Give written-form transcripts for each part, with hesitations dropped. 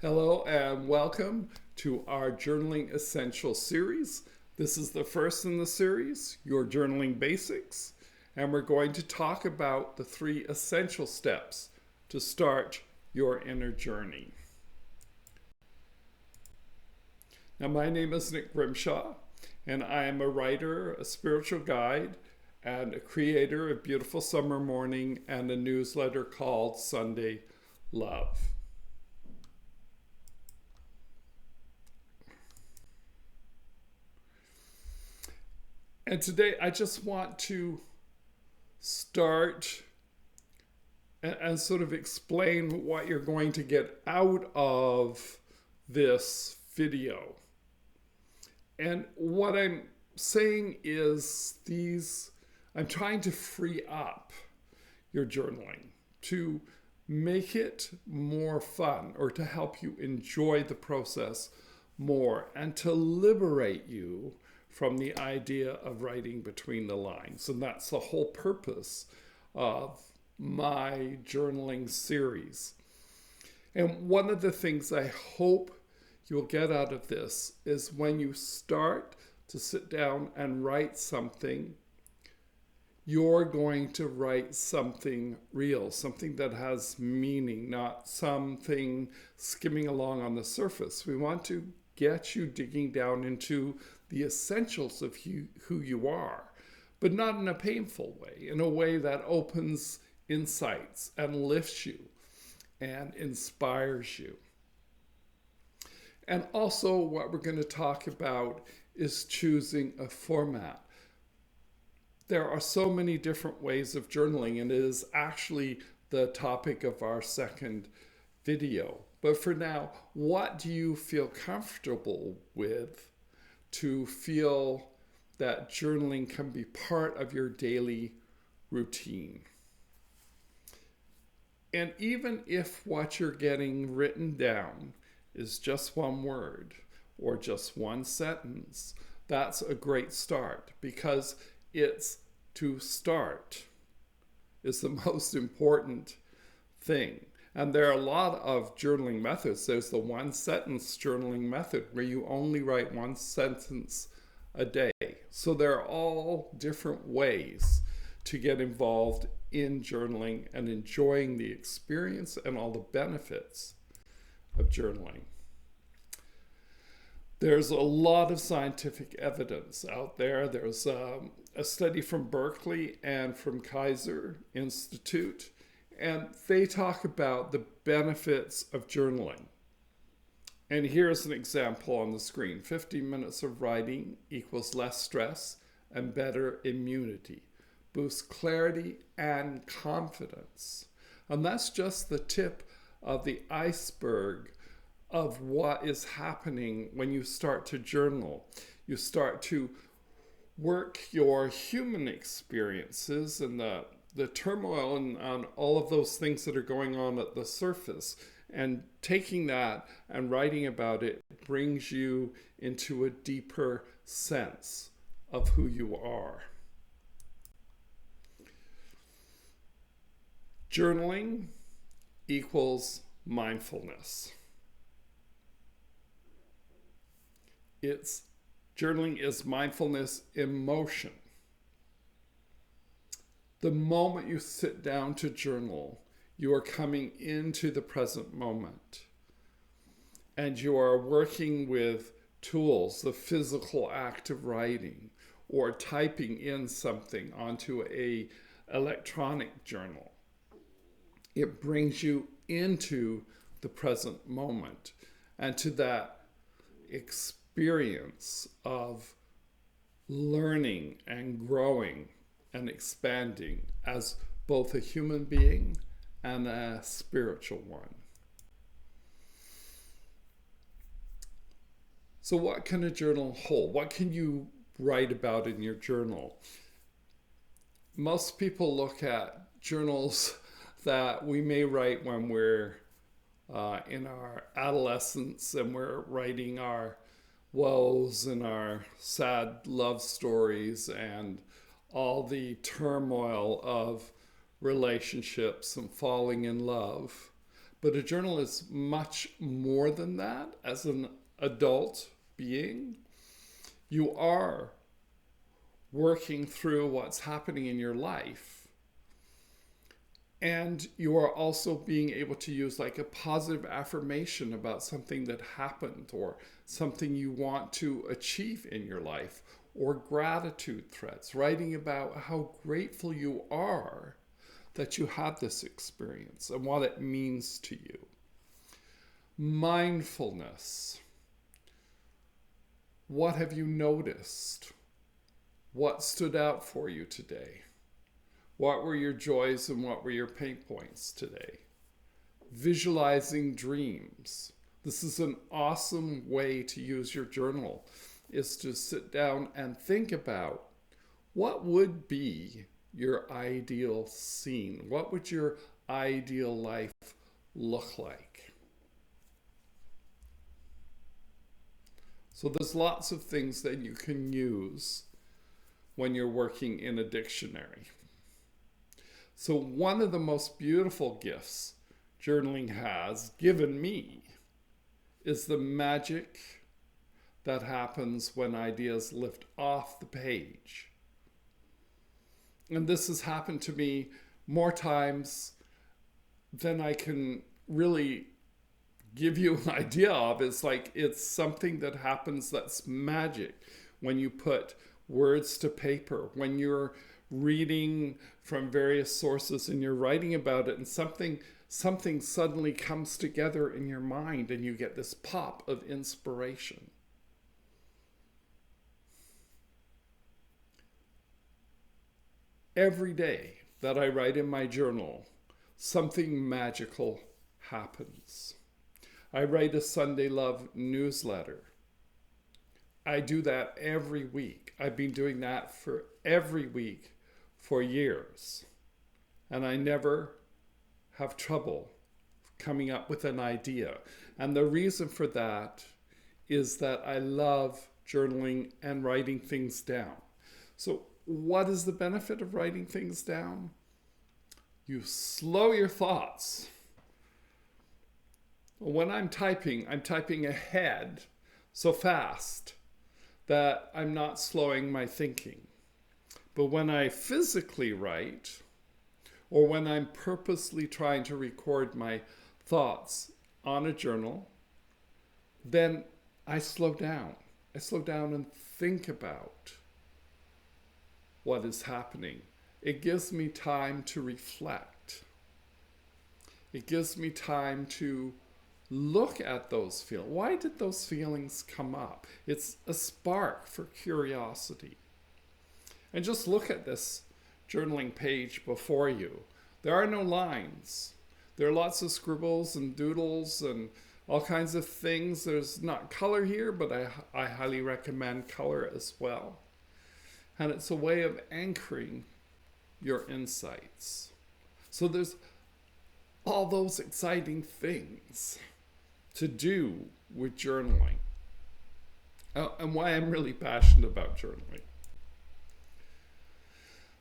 Hello and welcome to our Journaling Essential series. This is the first in the series, Your Journaling Basics, and we're going to talk about the 3 essential steps to start your inner journey. Now, my name is Nick Grimshawe, and I am a writer, a spiritual guide, and a creator of Beautiful Summer Morning and a newsletter called Sunday Love. And today I just want to start and sort of explain what you're going to get out of this video. And what I'm saying is I'm trying to free up your journaling to make it more fun or to help you enjoy the process more and to liberate you from the idea of writing between the lines. And that's the whole purpose of my journaling series. And one of the things I hope you'll get out of this is when you start to sit down and write something, you're going to write something real, something that has meaning, not something skimming along on the surface. We want to get you digging down into the essentials of who you are, but not in a painful way, in a way that opens insights and lifts you and inspires you. And also what we're going to talk about is choosing a format. There are so many different ways of journaling, and it is actually the topic of our second video. But for now, what do you feel comfortable with to feel that journaling can be part of your daily routine? And even if what you're getting written down is just one word or just one sentence, that's a great start, because it's to start is the most important thing. And there are a lot of journaling methods. There's the one sentence journaling method where you only write one sentence a day. So there are all different ways to get involved in journaling and enjoying the experience and all the benefits of journaling. There's a lot of scientific evidence out there. There's a study from Berkeley and from Kaiser Institute, and they talk about the benefits of journaling. And here's an example on the screen. 50 minutes of writing equals less stress and better immunity, boosts clarity and confidence. And that's just the tip of the iceberg of what is happening when you start to journal. You start to work your human experiences and the turmoil and all of those things that are going on at the surface, and taking that and writing about it brings you into a deeper sense of who you are. Journaling equals mindfulness. Journaling is mindfulness in motion. The moment you sit down to journal, you are coming into the present moment. And you are working with tools, the physical act of writing or typing in something onto an electronic journal. It brings you into the present moment and to that experience of learning and growing and expanding as both a human being and a spiritual one. So what can a journal hold? What can you write about in your journal? Most people look at journals that we may write when we're in our adolescence and we're writing our woes and our sad love stories and all the turmoil of relationships and falling in love. But a journal is much more than that. As an adult being, you are working through what's happening in your life. And you are also being able to use like a positive affirmation about something that happened or something you want to achieve in your life, or gratitude threads, writing about how grateful you are that you had this experience and what it means to you. Mindfulness. What have you noticed? What stood out for you today? What were your joys and what were your pain points today? Visualizing dreams. This is an awesome way to use your journal, is to sit down and think about what would be your ideal scene. What would your ideal life look like? So there's lots of things that you can use when you're working in a dictionary. So one of the most beautiful gifts journaling has given me is the magic that happens when ideas lift off the page. And this has happened to me more times than I can really give you an idea of. It's like it's something that happens that's magic when you put words to paper, when you're reading from various sources and you're writing about it, and something suddenly comes together in your mind and you get this pop of inspiration. Every day that I write in my journal, something magical happens. I write a Sunday Love newsletter. I do that every week. I've been doing that for every week for years. And I never have trouble coming up with an idea. And the reason for that is that I love journaling and writing things down. So what is the benefit of writing things down? You slow your thoughts. When I'm typing ahead so fast that I'm not slowing my thinking. But when I physically write, or when I'm purposely trying to record my thoughts on a journal, then I slow down. I slow down and think about what is happening. It gives me time to reflect. It gives me time to look at those feelings. Why did those feelings come up? It's a spark for curiosity. And just look at this journaling page before you. There are no lines. There are lots of scribbles and doodles and all kinds of things. There's not color here, but I highly recommend color as well. And it's a way of anchoring your insights. So there's all those exciting things to do with journaling. And why I'm really passionate about journaling.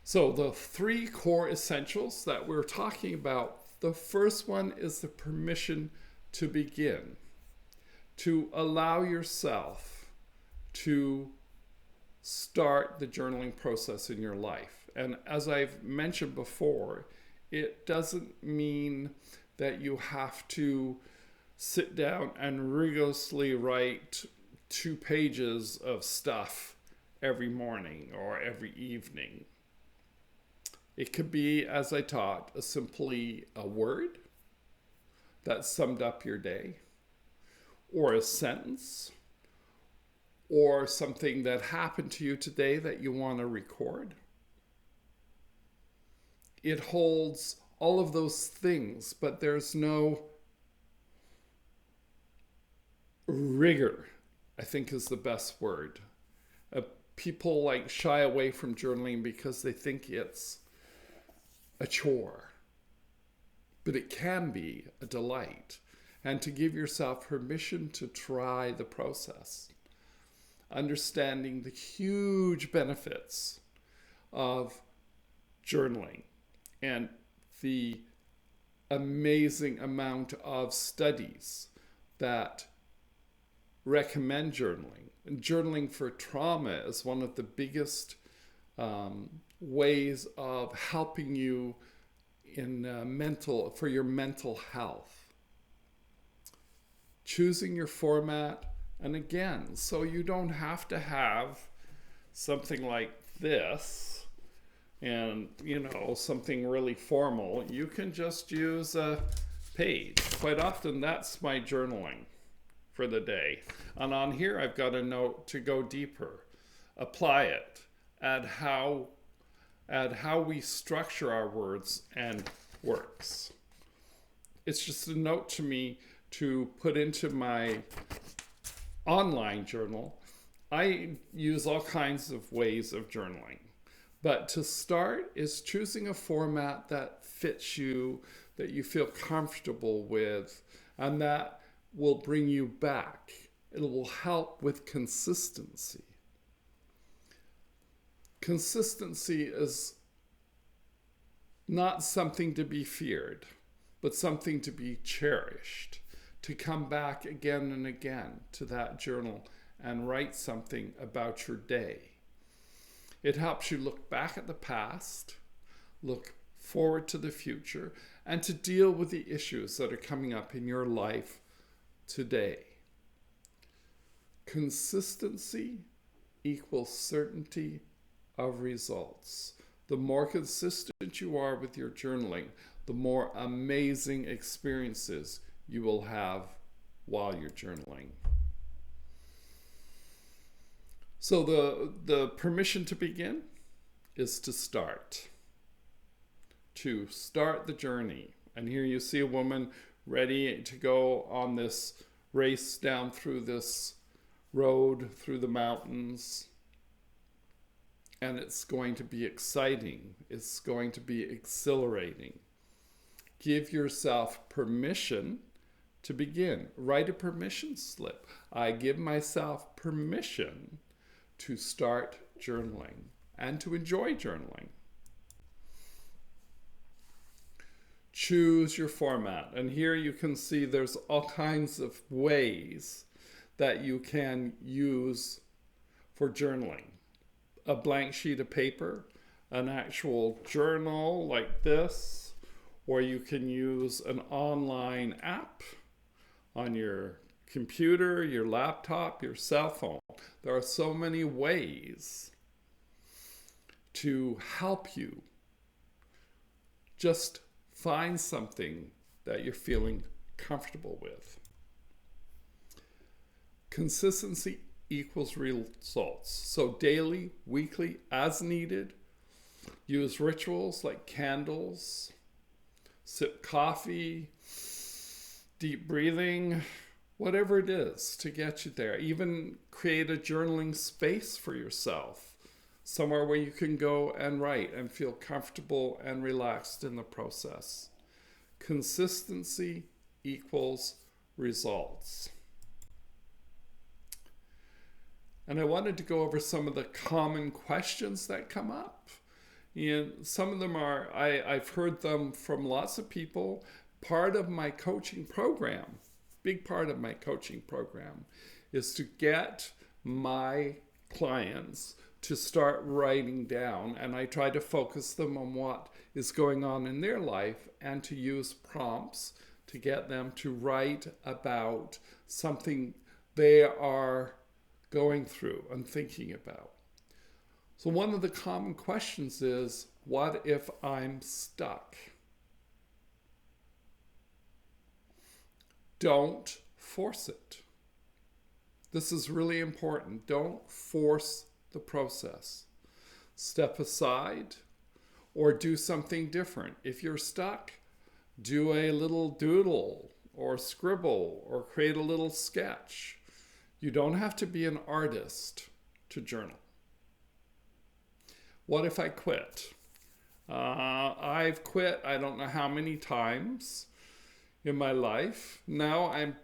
So the 3 core essentials that we're talking about, the first one is the permission to begin, to allow yourself to start the journaling process in your life. And as I've mentioned before, it doesn't mean that you have to sit down and rigorously write 2 pages of stuff every morning or every evening. It could be, as I taught, simply a word that summed up your day, or a sentence, or something that happened to you today that you want to record. It holds all of those things, but there's no rigor, I think is the best word. People like shy away from journaling because they think it's a chore, but it can be a delight. And to give yourself permission to try the process, understanding the huge benefits of journaling and the amazing amount of studies that recommend journaling. And journaling for trauma is one of the biggest ways of helping you in for your mental health. Choosing your format, and again, so you don't have to have something like this and, something really formal. You can just use a page. Quite often, that's my journaling for the day. And on here, I've got a note to go deeper, apply it, add how we structure our words and works. It's just a note to me to put into my online journal. I use all kinds of ways of journaling, but to start is choosing a format that fits you, that you feel comfortable with, and that will bring you back. It will help with consistency. Consistency is not something to be feared, but something to be cherished. To come back again and again to that journal and write something about your day. It helps you look back at the past, look forward to the future, and to deal with the issues that are coming up in your life today. Consistency equals certainty of results. The more consistent you are with your journaling, the more amazing experiences you will have while you're journaling. So the permission to begin is to start. To start the journey. And here you see a woman ready to go on this race down through this road, through the mountains. And it's going to be exciting. It's going to be exhilarating. Give yourself permission to begin. Write a permission slip. I give myself permission to start journaling and to enjoy journaling. Choose your format. And here you can see there's all kinds of ways that you can use for journaling. A blank sheet of paper, an actual journal like this, or you can use an online app on your computer, your laptop, your cell phone. There are so many ways to help you. Just find something that you're feeling comfortable with. Consistency equals results. So daily, weekly, as needed. Use rituals like candles, sip coffee, deep breathing, whatever it is to get you there. Even create a journaling space for yourself, somewhere where you can go and write and feel comfortable and relaxed in the process. Consistency equals results. And I wanted to go over some of the common questions that come up. And some of them are, I've heard them from lots of people. Part of my coaching program, big part of my coaching program, is to get my clients to start writing down, and I try to focus them on what is going on in their life and to use prompts to get them to write about something they are going through and thinking about. So one of the common questions is, what if I'm stuck? Don't force it. This is really important. Don't force the process. Step aside or do something different. If you're stuck, do a little doodle or scribble or create a little sketch. You don't have to be an artist to journal. What if I quit? I've quit I don't know how many times in my life. Now I'm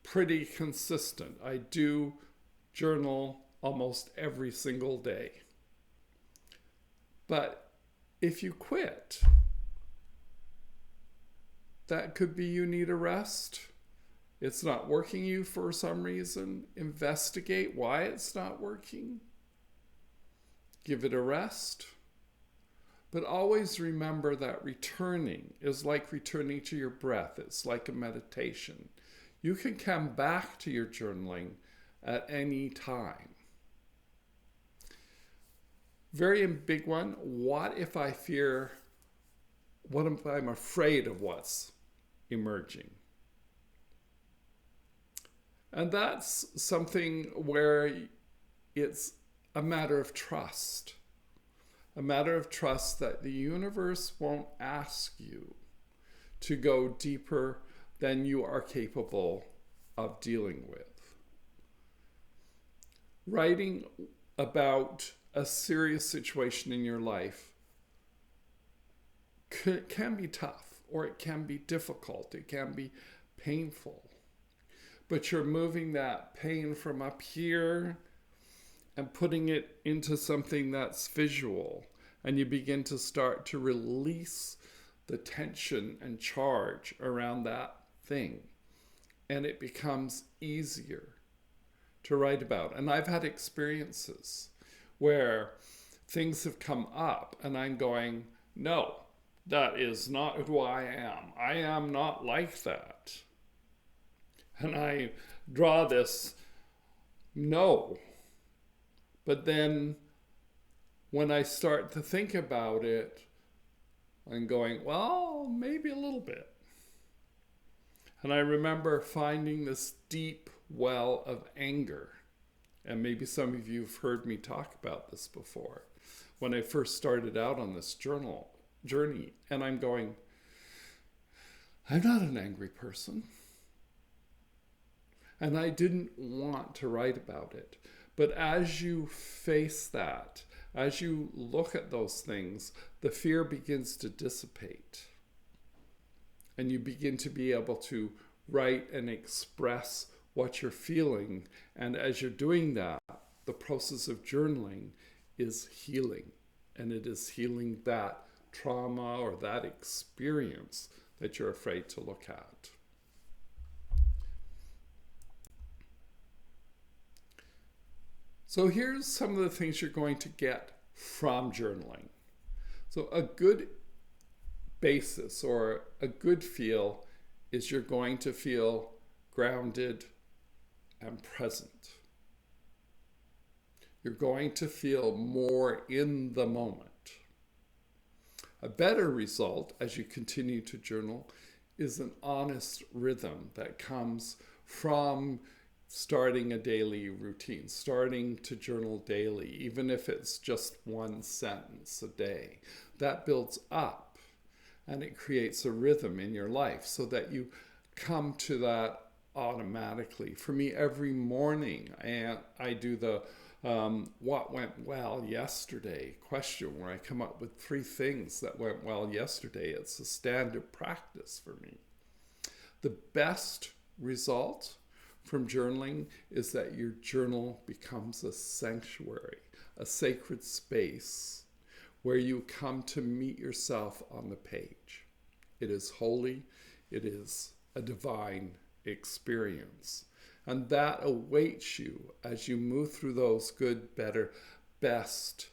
pretty consistent. I do journal almost every single day. But if you quit, That could be you need a rest. It's not working you for some reason. Investigate why it's not working. Give it a rest. But always remember that returning is like returning to your breath. It's like a meditation. You can come back to your journaling at any time. Very big one. What if I fear, what if I'm afraid of what's emerging? And that's something where it's a matter of trust. A matter of trust that the universe won't ask you to go deeper than you are capable of dealing with. Writing about a serious situation in your life can be tough, or it can be difficult, it can be painful. But you're moving that pain from up here and putting it into something that's visual. And you begin to start to release the tension and charge around that thing. And it becomes easier to write about. And I've had experiences where things have come up and I'm going, no, that is not who I am. I am not like that. And I draw this no. But then when I start to think about it, I'm going, well, maybe a little bit. And I remember finding this deep well of anger. And maybe some of you have heard me talk about this before. When I first started out on this journey, and I'm going, I'm not an angry person. And I didn't want to write about it. But as you face that, as you look at those things, the fear begins to dissipate. And you begin to be able to write and express what you're feeling. And as you're doing that, the process of journaling is healing. And it is healing that trauma or that experience that you're afraid to look at. So here's some of the things you're going to get from journaling. So a good basis or a good feel is you're going to feel grounded and present. You're going to feel more in the moment. A better result as you continue to journal is an honest rhythm that comes from starting a daily routine, starting to journal daily, even if it's just one sentence a day. That builds up and it creates a rhythm in your life so that you come to that automatically. For me, every morning I do the what went well yesterday question, where I come up with 3 things that went well yesterday. It's a standard practice for me. The best result from journaling is that your journal becomes a sanctuary, a sacred space where you come to meet yourself on the page. It is holy, it is a divine experience. And that awaits you as you move through those good, better, best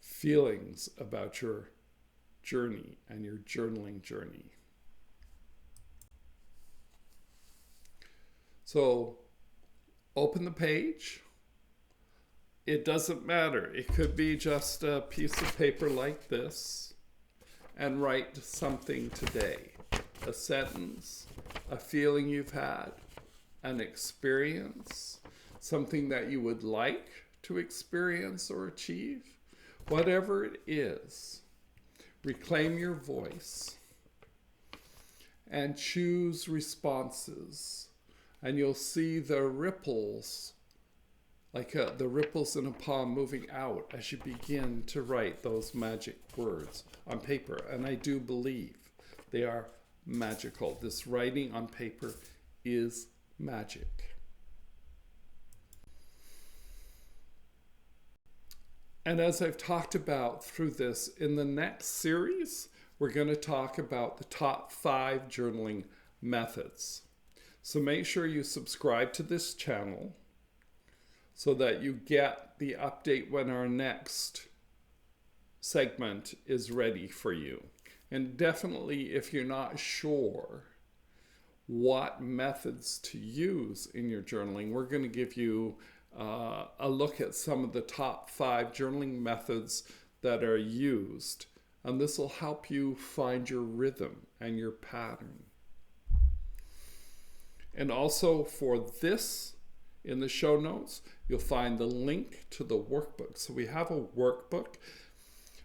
feelings about your journey and your journaling journey. So open the page. It doesn't matter. It could be just a piece of paper like this, and write something today. A sentence, a feeling you've had, an experience, something that you would like to experience or achieve. Whatever it is, reclaim your voice and choose responses. And you'll see the ripples, like the ripples in a pond moving out as you begin to write those magic words on paper. And I do believe they are magical. This writing on paper is magic. And as I've talked about through this, in the next series, we're going to talk about the top 5 journaling methods. So make sure you subscribe to this channel so that you get the update when our next segment is ready for you. And definitely, if you're not sure what methods to use in your journaling, we're going to give you a look at some of the top 5 journaling methods that are used. And this will help you find your rhythm and your pattern. And also for this, in the show notes, you'll find the link to the workbook. So we have a workbook.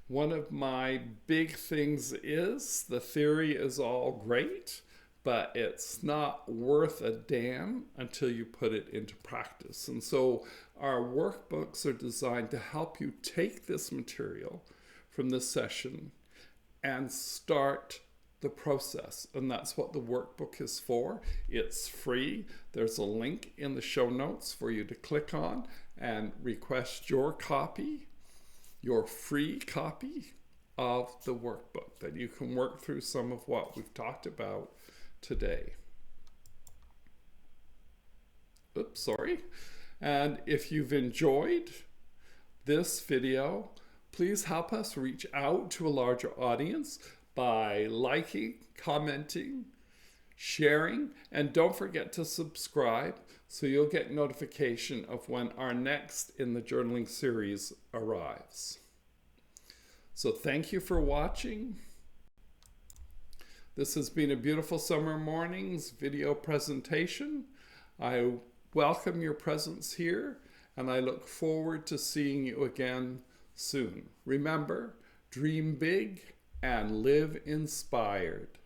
One of my big things is the theory is all great, but it's not worth a damn until you put it into practice. And so our workbooks are designed to help you take this material from this session and start the process. And that's what the workbook is for. It's free. There's a link in the show notes for you to click on and request your copy, your free copy of the workbook, that you can work through some of what we've talked about today. Oops, sorry. And if you've enjoyed this video, please help us reach out to a larger audience by liking, commenting, sharing, and don't forget to subscribe so you'll get notification of when our next in the journaling series arrives. So thank you for watching. This has been a Beautiful Summer Mornings video presentation. I welcome your presence here, and I look forward to seeing you again soon. Remember, dream big and live inspired.